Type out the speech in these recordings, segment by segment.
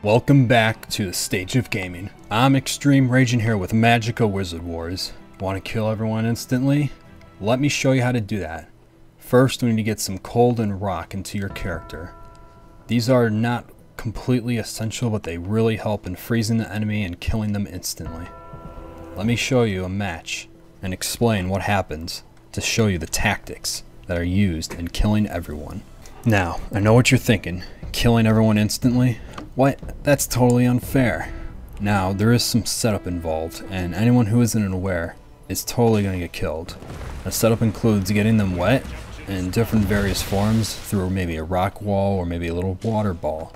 Welcome back to the stage of gaming. I'm Extreme Raging here with Magicka Wizard Wars. Want to kill everyone instantly? Let me show you how to do that. First, we need to get some cold and rock into your character. These are not completely essential, but they really help in freezing the enemy and killing them instantly. Let me show you a match and explain what happens to show you the tactics that are used in killing everyone. Now, I know what you're thinking. Killing everyone instantly? What? That's totally unfair. Now, there is some setup involved, and anyone who isn't aware is totally going to get killed. The setup includes getting them wet in different various forms through maybe a rock wall or maybe a little water ball,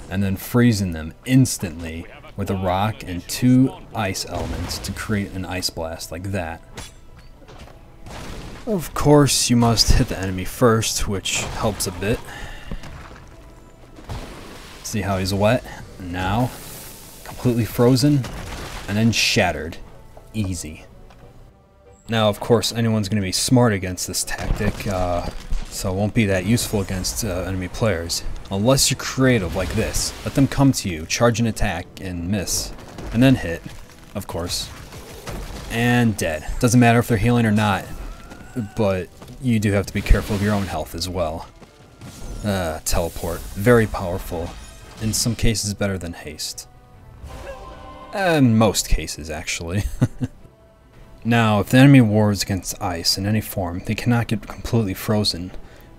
and then freezing them instantly with a rock and 2 ice elements to create an ice blast like that. Of course, you must hit the enemy first, which helps a bit. See how he's wet? Now, completely frozen, and then shattered. Easy. Now, of course, anyone's going to be smart against this tactic, so it won't be that useful against enemy players. Unless you're creative like this. Let them come to you, charge an attack, and miss. And then hit, of course. And dead. Doesn't matter if they're healing or not, but you do have to be careful of your own health as well. Teleport. Very powerful. In some cases better than haste. In most cases, actually. Now, if the enemy wars against ice in any form, they cannot get completely frozen.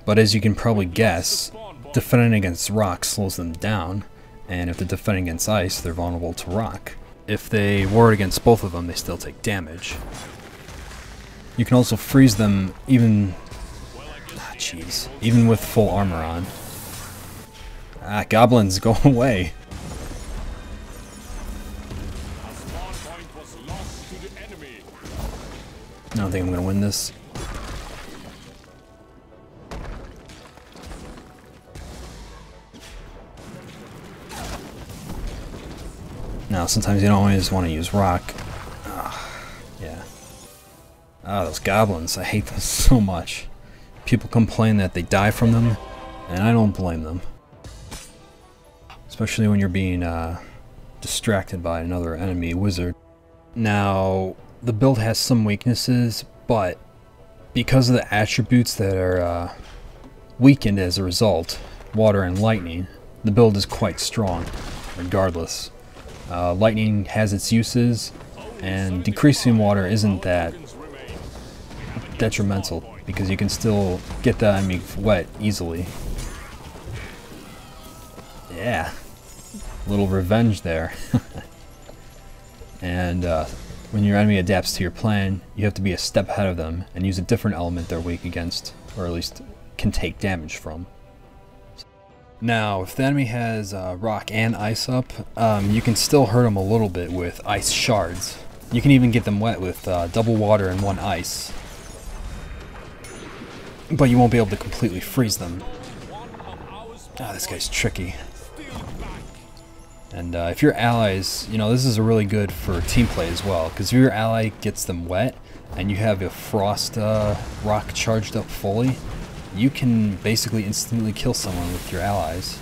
But as you can probably guess, defending against rock slows them down, and if they're defending against ice, they're vulnerable to rock. If they ward against both of them, they still take damage. You can also freeze them even with full armor on. Goblins, go away. I don't think I'm gonna win this. Now, sometimes you don't always want to use rock. Yeah. Those goblins, I hate them so much. People complain that they die from them, and I don't blame them. Especially when you're being distracted by another enemy wizard. Now, the build has some weaknesses, but because of the attributes that are weakened as a result, water and lightning, the build is quite strong, regardless. Lightning has its uses, and decreasing water isn't that detrimental, because you can still get the enemy wet easily. Yeah. Little revenge there. And when your enemy adapts to your plan, you have to be a step ahead of them and use a different element they're weak against, or at least can take damage from. Now, if the enemy has rock and ice up, you can still hurt them a little bit with ice shards. You can even get them wet with double water and 1 ice. But you won't be able to completely freeze them. This guy's tricky. And if your allies, this is really good for team play as well, because if your ally gets them wet and you have a frost rock charged up fully, you can basically instantly kill someone with your allies.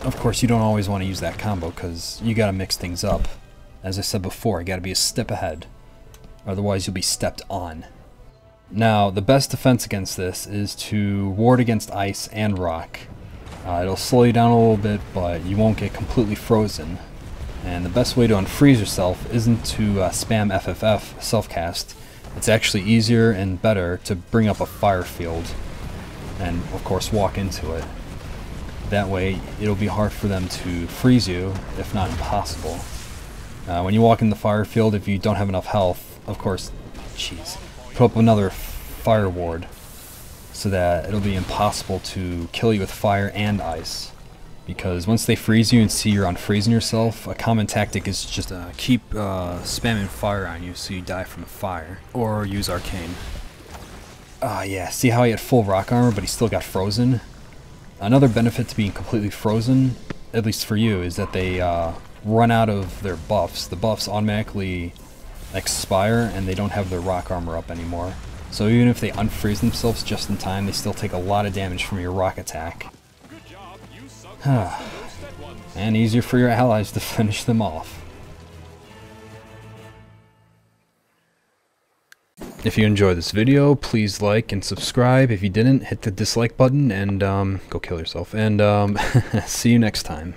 Of course, you don't always want to use that combo, because you gotta mix things up. As I said before, you gotta be a step ahead, otherwise you'll be stepped on. Now, the best defense against this is to ward against ice and rock. It'll slow you down a little bit, but you won't get completely frozen. And the best way to unfreeze yourself isn't to spam FFF self-cast. It's actually easier and better to bring up a fire field and, of course, walk into it. That way, it'll be hard for them to freeze you, if not impossible. When you walk in the fire field, if you don't have enough health, of course, put up another fire ward, so that it'll be impossible to kill you with fire and ice. Because once they freeze you and see you're unfreezing yourself, a common tactic is just keep spamming fire on you so you die from fire. Or use arcane. Yeah, see how he had full rock armor but he still got frozen? Another benefit to being completely frozen, at least for you, is that they run out of their buffs. The buffs automatically expire and they don't have their rock armor up anymore. So even if they unfreeze themselves just in time, they still take a lot of damage from your rock attack. And easier for your allies to finish them off. If you enjoyed this video, please like and subscribe. If you didn't, hit the dislike button and go kill yourself. And see you next time.